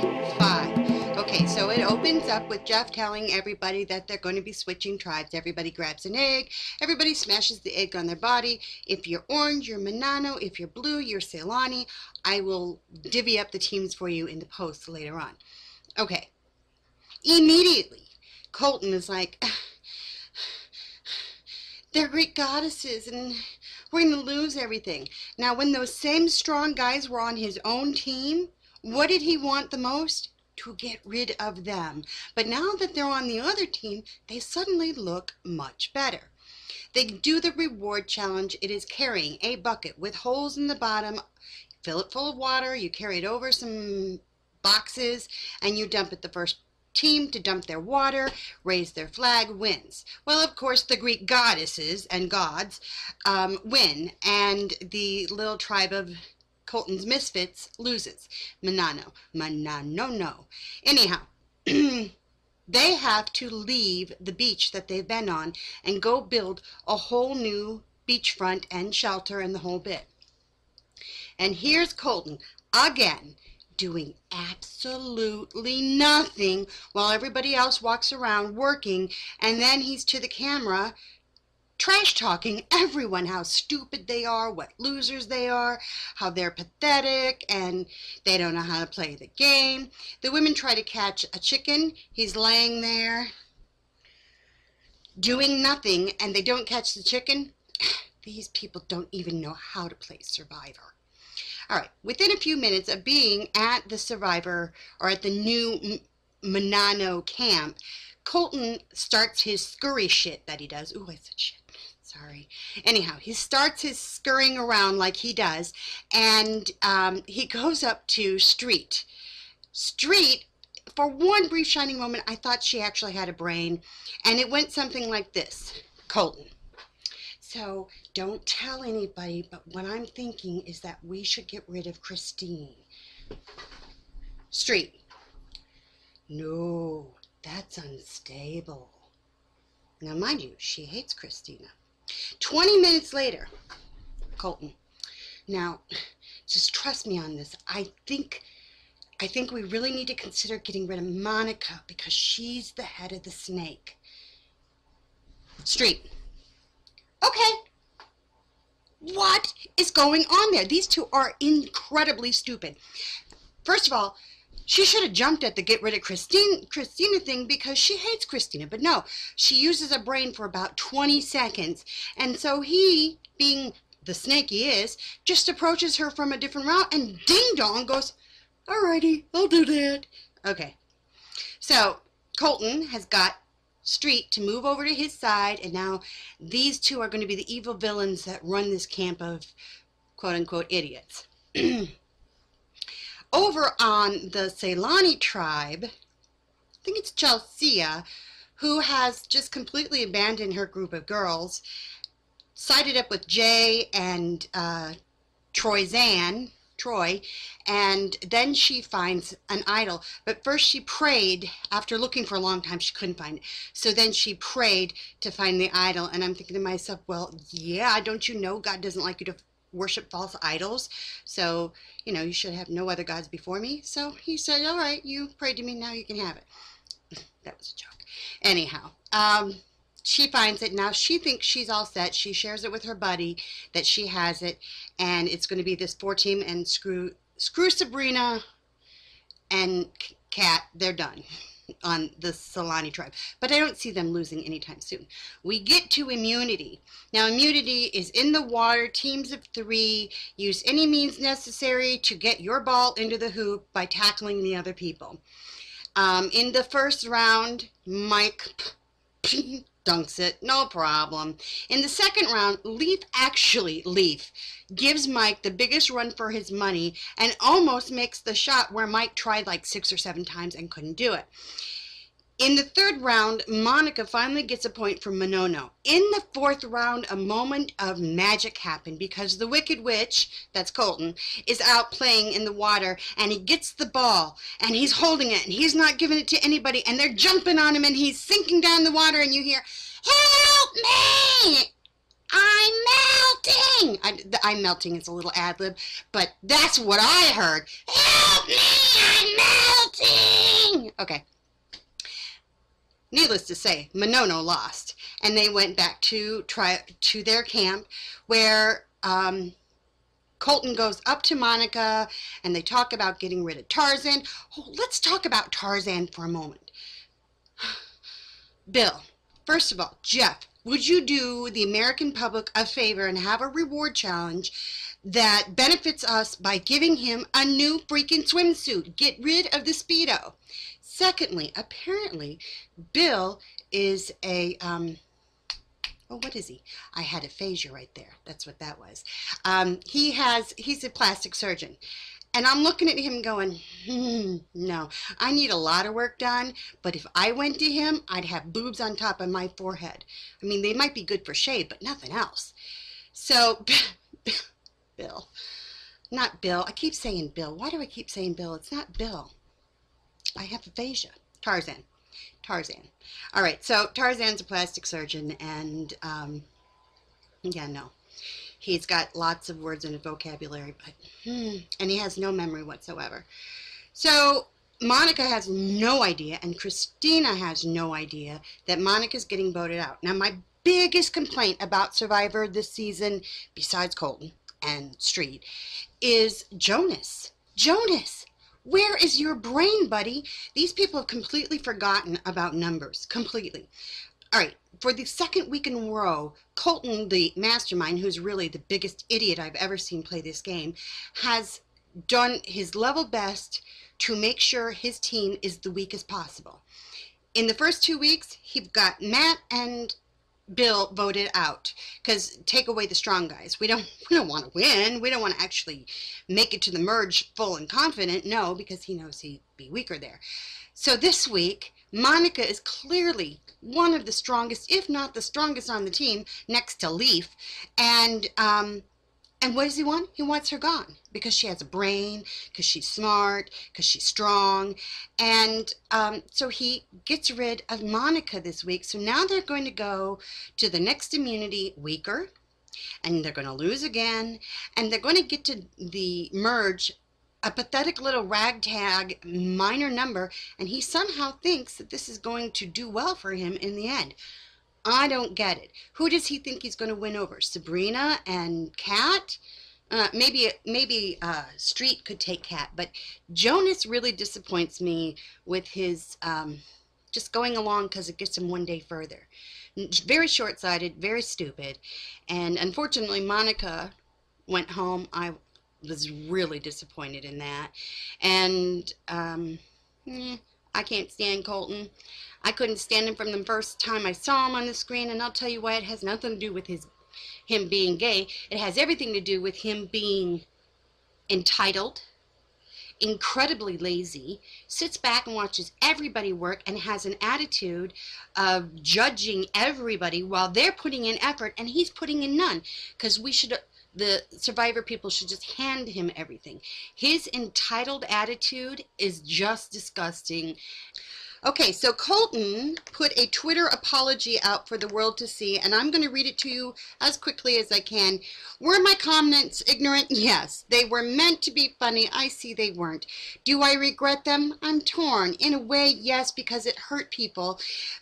Week 5. Okay, so it opens up with Jeff telling everybody that they're going to be switching tribes. Everybody grabs an egg. Everybody smashes the egg on their body. If you're orange, you're Manano. If you're blue, you're Ceylani. I will divvy up the teams for you in the post later on. Okay. Immediately, Colton is like, they're Greek goddesses and we're going to lose everything. Now, when those same strong guys were on his own team, what did he want the most? To get rid of them. But now that they're on the other team, they suddenly look much better. They do the reward challenge. It is carrying a bucket with holes in the bottom. Fill it full of water. You carry it over some boxes and you dump it. The first team to dump their water, raise their flag, wins. Well, of course, the Greek goddesses and gods win, and the little tribe of Colton's misfits loses. Manano. No. Anyhow, they have to leave the beach that they've been on and go build a whole new beachfront and shelter and the whole bit. And here's Colton again, doing absolutely nothing while everybody else walks around working, and then he's to the camera trash talking everyone, how stupid they are, what losers they are, how they're pathetic and they don't know how to play the game. The women try to catch a chicken. He's laying there doing nothing and they don't catch the chicken. These people don't even know how to play Survivor. All right, within a few minutes of being at the Survivor or at the new Manano camp, Colton starts his scurry shit that he does. Ooh, I said shit. Sorry. Anyhow, he starts his scurrying around like he does, and he goes up to Street. Street, for one brief shining moment, I thought she actually had a brain, and it went something like this. Colton. So, don't tell anybody, but what I'm thinking is that we should get rid of Christine. Street. No, that's unstable. Now, mind you, she hates Christina. 20 minutes later, Colton. Now, just trust me on this. I think we really need to consider getting rid of Monica because she's the head of the snake. Street. Okay. What is going on there? These two are incredibly stupid. First of all, she should have jumped at the get rid of Christina thing because she hates Christina. But no, she uses a brain for about 20 seconds. And so he, being the snake he is, just approaches her from a different route and ding dong goes, alrighty, I'll do that. Okay. So Colton has got Street to move over to his side, and now these two are going to be the evil villains that run this camp of quote-unquote idiots. Over on the Ceylani tribe, I think it's Chelsea, who has just completely abandoned her group of girls, sided up with Jay and Troy, and then she finds an idol. But first she prayed. After looking for a long time, she couldn't find it. So then she prayed to find the idol, and I'm thinking to myself, well, yeah, don't you know God doesn't like you to worship false idols? So, you know, you should have no other gods before me. So he said, all right, you prayed to me, now you can have it. That was a joke. Anyhow, she finds it. Now she thinks she's all set. She shares it with her buddy that she has it, and it's going to be this 4-team, and screw Sabrina and Kat. They're done on the Ceylani tribe. But I don't see them losing anytime soon. We get to immunity. Now immunity is in the water, teams of 3. Use any means necessary to get your ball into the hoop by tackling the other people. In the first round, Mike dunks it, no problem. In the second round, Leaf gives Mike the biggest run for his money and almost makes the shot where Mike tried like 6 or 7 times and couldn't do it. In the third round, Monica finally gets a point from Manono. In the fourth round, a moment of magic happened because the Wicked Witch, that's Colton, is out playing in the water, and he gets the ball, and he's holding it, and he's not giving it to anybody, and they're jumping on him, and he's sinking down the water, and you hear, "Help me! I'm melting!" I'm melting is a little ad-lib, but that's what I heard. "Help me! I'm melting!" Okay. Needless to say, Monono lost, and they went back to their camp, where Colton goes up to Monica, and they talk about getting rid of Tarzan. Oh, let's talk about Tarzan for a moment. Bill, first of all, Jeff, would you do the American public a favor and have a reward challenge that benefits us by giving him a new freaking swimsuit? Get rid of the Speedo. Secondly, apparently, Bill is a, oh, what is he? I had aphasia right there. That's what that was. He's a plastic surgeon. And I'm looking at him going, no, I need a lot of work done, but if I went to him, I'd have boobs on top of my forehead. I mean, they might be good for shade, but nothing else. So, Bill, not Bill. I keep saying Bill. Why do I keep saying Bill? It's not Bill. I have aphasia. Tarzan. All right, so Tarzan's a plastic surgeon, and, yeah, no. He's got lots of words in his vocabulary, but, and he has no memory whatsoever. So Monica has no idea, and Christina has no idea that Monica's getting voted out. Now, my biggest complaint about Survivor this season, besides Colton and Street, is Jonas. Jonas! Where is your brain, buddy? These people have completely forgotten about numbers. Completely. All right, for the second week in a row, Colton, the mastermind, who's really the biggest idiot I've ever seen play this game, has done his level best to make sure his team is the weakest possible. In the first 2 weeks, he got Matt and Bill voted out, because take away the strong guys. We don't want to win. We don't want to actually make it to the merge full and confident. No, because he knows he'd be weaker there. So this week, Monica is clearly one of the strongest, if not the strongest on the team, next to Leaf. And what does he want? He wants her gone because she has a brain, because she's smart, because she's strong. And so he gets rid of Monica this week. So now they're going to go to the next immunity weaker, and they're going to lose again, and they're going to get to the merge, a pathetic little ragtag minor number, and he somehow thinks that this is going to do well for him in the end. I don't get it. Who does he think he's going to win over? Sabrina and Kat? Maybe Street could take Kat, but Jonas really disappoints me with his just going along because it gets him one day further. Very short-sighted, very stupid, and unfortunately Monica went home. I was really disappointed in that, and I can't stand Colton. I couldn't stand him from the first time I saw him on the screen, and I'll tell you why. It has nothing to do with him being gay. It has everything to do with him being entitled, incredibly lazy, sits back and watches everybody work, and has an attitude of judging everybody while they're putting in effort and he's putting in none, because the Survivor people should just hand him everything. His entitled attitude is just disgusting. Okay, so Colton put a Twitter apology out for the world to see, and I'm going to read it to you as quickly as I can. Were my comments ignorant? Yes. They were meant to be funny. I see they weren't. Do I regret them? I'm torn. In a way, yes, because it hurt people.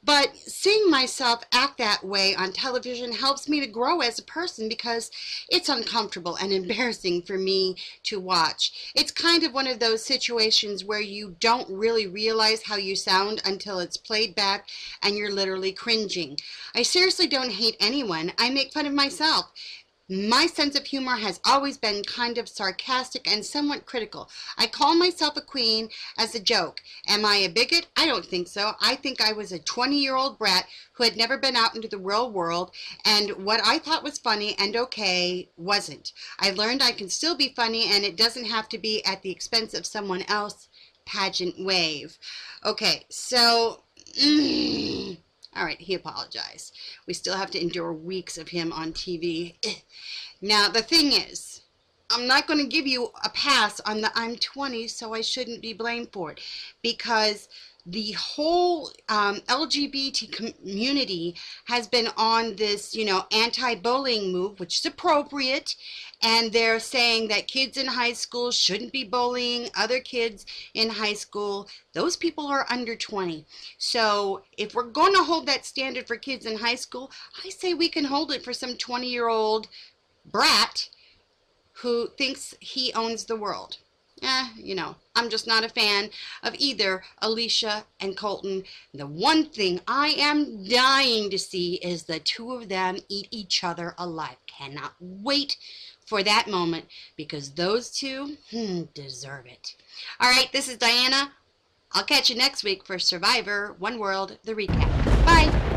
But seeing myself act that way on television helps me to grow as a person, because it's uncomfortable and embarrassing for me to watch. It's kind of one of those situations where you don't really realize how you sound until it's played back and you're literally cringing. I seriously don't hate anyone. I make fun of myself. My sense of humor has always been kind of sarcastic and somewhat critical. I call myself a queen as a joke. Am I a bigot? I don't think so. I think I was a 20-year-old brat who had never been out into the real world, and what I thought was funny and okay wasn't. I learned I can still be funny, and it doesn't have to be at the expense of someone else. Pageant wave. Okay, so all right, he apologized. We still have to endure weeks of him on TV. Now, the thing is, I'm not going to give you a pass on the I'm 20, so I shouldn't be blamed for it, because the whole LGBT community has been on this, anti-bullying move, which is appropriate, and they're saying that kids in high school shouldn't be bullying other kids in high school. Those people are under 20. So if we're going to hold that standard for kids in high school, I say we can hold it for some 20-year-old brat who thinks he owns the world. I'm just not a fan of either Alicia and Colton. The one thing I am dying to see is the two of them eat each other alive. Cannot wait for that moment, because those two deserve it. All right, this is Diana. I'll catch you next week for Survivor One World, the recap. Bye.